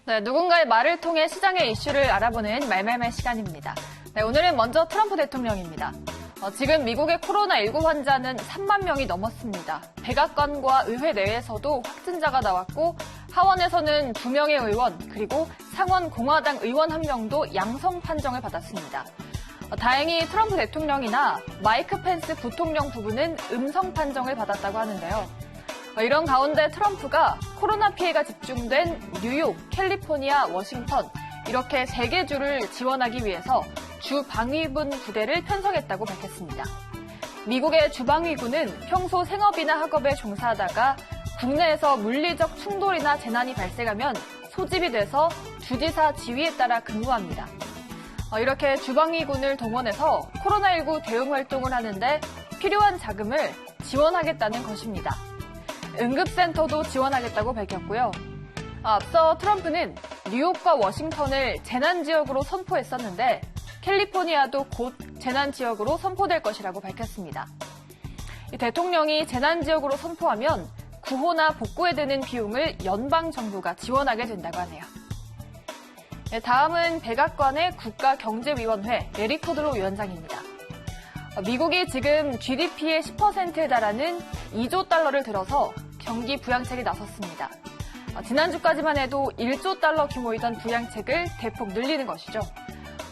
네, 누군가의 말을 통해 시장의 이슈를 알아보는 말말말 시간입니다. 네, 오늘은 먼저 트럼프 대통령입니다. 지금 미국의 코로나19 환자는 3만 명이 넘었습니다. 백악관과 의회 내에서도 확진자가 나왔고 하원에서는 2명의 의원 그리고 상원 공화당 의원 1명도 양성 판정을 받았습니다. 다행히 트럼프 대통령이나 마이크 펜스 부통령 부부는 음성 판정을 받았다고 하는데요. 이런 가운데 트럼프가 코로나 피해가 집중된 뉴욕, 캘리포니아, 워싱턴 이렇게 3개 주를 지원하기 위해서 주방위군 부대를 편성했다고 밝혔습니다. 미국의 주방위군은 평소 생업이나 학업에 종사하다가 국내에서 물리적 충돌이나 재난이 발생하면 소집이 돼서 주지사 지휘에 따라 근무합니다. 이렇게 주방위군을 동원해서 코로나19 대응 활동을 하는데 필요한 자금을 지원하겠다는 것입니다. 응급센터도 지원하겠다고 밝혔고요. 앞서 트럼프는 뉴욕과 워싱턴을 재난지역으로 선포했었는데 캘리포니아도 곧 재난지역으로 선포될 것이라고 밝혔습니다. 대통령이 재난지역으로 선포하면 구호나 복구에 드는 비용을 연방정부가 지원하게 된다고 하네요. 다음은 백악관의 국가경제위원회 레리 쿠드로 위원장입니다. 미국이 지금 GDP의 10%에 달하는 2조 달러를 들어서 경기 부양책에 나섰습니다. 지난주까지만 해도 1조 달러 규모이던 부양책을 대폭 늘리는 것이죠.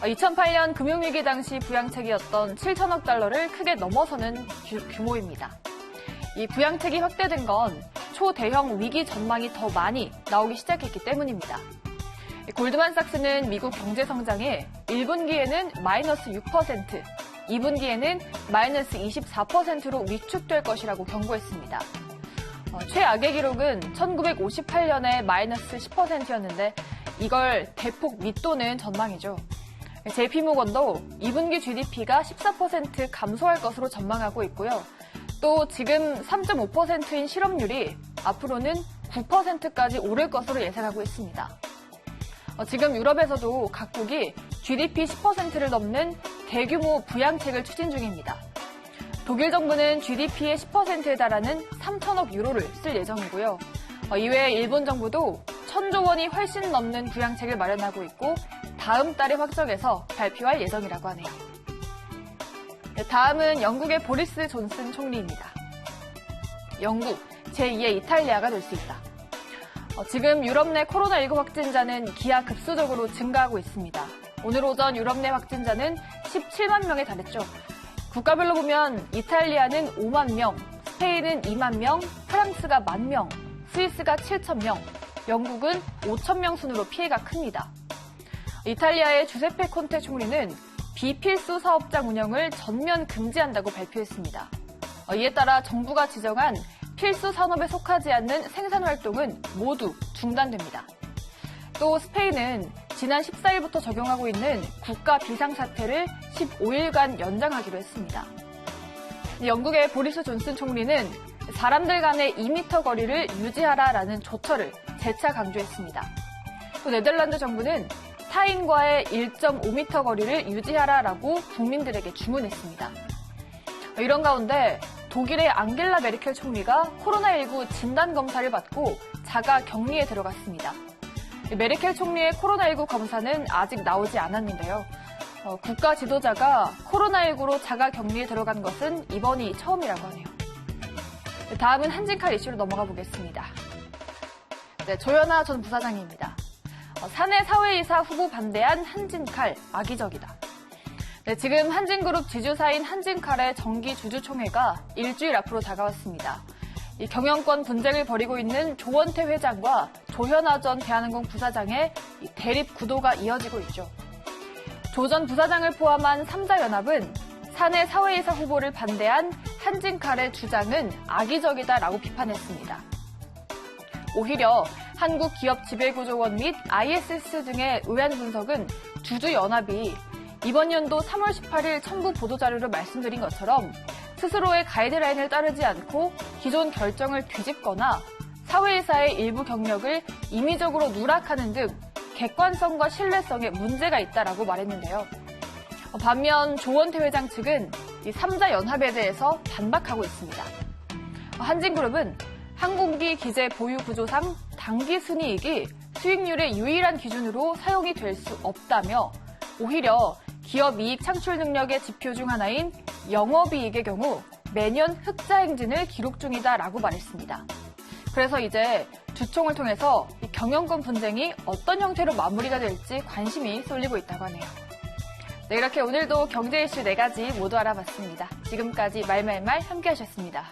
2008년 금융위기 당시 부양책이었던 7천억 달러를 크게 넘어서는 규모입니다. 이 부양책이 확대된 건 초대형 위기 전망이 더 많이 나오기 시작했기 때문입니다. 골드만삭스는 미국 경제 성장이 1분기에는 마이너스 6%, 2분기에는 마이너스 24%로 위축될 것이라고 경고했습니다. 최악의 기록은 1958년에 마이너스 10%였는데 이걸 대폭 밑도는 전망이죠. JP모건도 2분기 GDP가 14% 감소할 것으로 전망하고 있고요. 또 지금 3.5%인 실업률이 앞으로는 9%까지 오를 것으로 예상하고 있습니다. 지금 유럽에서도 각국이 GDP 10%를 넘는 대규모 부양책을 추진 중입니다. 독일 정부는 GDP의 10%에 달하는 3천억 유로를 쓸 예정이고요. 이외에 일본 정부도 1,000조 원이 훨씬 넘는 부양책을 마련하고 있고 다음 달에 확정해서 발표할 예정이라고 하네요. 다음은 영국의 보리스 존슨 총리입니다. 영국, 제2의 이탈리아가 될 수 있다. 지금 유럽 내 코로나19 확진자는 기하급수적으로 증가하고 있습니다. 오늘 오전 유럽 내 확진자는 17만 명에 달했죠. 국가별로 보면 이탈리아는 5만 명, 스페인은 2만 명, 프랑스가 1만 명, 스위스가 7천 명, 영국은 5천 명 순으로 피해가 큽니다. 이탈리아의 주세페 콘테 총리는 비필수 사업장 운영을 전면 금지한다고 발표했습니다. 이에 따라 정부가 지정한 필수 산업에 속하지 않는 생산 활동은 모두 중단됩니다. 또 스페인은 지난 14일부터 적용하고 있는 국가 비상사태를 15일간 연장하기로 했습니다. 영국의 보리스 존슨 총리는 사람들 간의 2m 거리를 유지하라라는 조처를 재차 강조했습니다. 또 네덜란드 정부는 타인과의 1.5m 거리를 유지하라라고 국민들에게 주문했습니다. 이런 가운데 독일의 앙겔라 메르켈 총리가 코로나19 진단검사를 받고 자가 격리에 들어갔습니다. 메르켈 총리의 코로나19 검사는 아직 나오지 않았는데요. 국가 지도자가 코로나19로 자가 격리에 들어간 것은 이번이 처음이라고 하네요. 다음은 한진칼 이슈로 넘어가 보겠습니다. 네, 조현아 전 부사장입니다. 사내 사회이사 후보 반대한 한진칼 악의적이다. 네, 지금 한진그룹 지주사인 한진칼의 정기 주주총회가 일주일 앞으로 다가왔습니다. 이 경영권 분쟁을 벌이고 있는 조원태 회장과 조현아 전 대한항공 부사장의 대립 구도가 이어지고 있죠. 조 전 부사장을 포함한 3자 연합은 사내 사회이사 후보를 반대한 한진칼의 주장은 악의적이다라고 비판했습니다. 오히려 한국기업지배구조원 및 ISS 등의 의안 분석은 주주연합이 이번 연도 3월 18일 첨부 보도자료로 말씀드린 것처럼 스스로의 가이드라인을 따르지 않고 기존 결정을 뒤집거나 사회이사의 일부 경력을 임의적으로 누락하는 등 객관성과 신뢰성에 문제가 있다라고 말했는데요. 반면 조원태 회장 측은 이 3자 연합에 대해서 반박하고 있습니다. 한진그룹은 항공기 기재 보유 구조상 당기 순이익이 수익률의 유일한 기준으로 사용이 될 수 없다며 오히려 기업 이익 창출 능력의 지표 중 하나인 영업이익의 경우 매년 흑자 행진을 기록 중이다라고 말했습니다. 그래서 이제 주총을 통해서 이 경영권 분쟁이 어떤 형태로 마무리가 될지 관심이 쏠리고 있다고 하네요. 네, 이렇게 오늘도 경제 이슈 4가지 모두 알아봤습니다. 지금까지 말말말 함께 하셨습니다.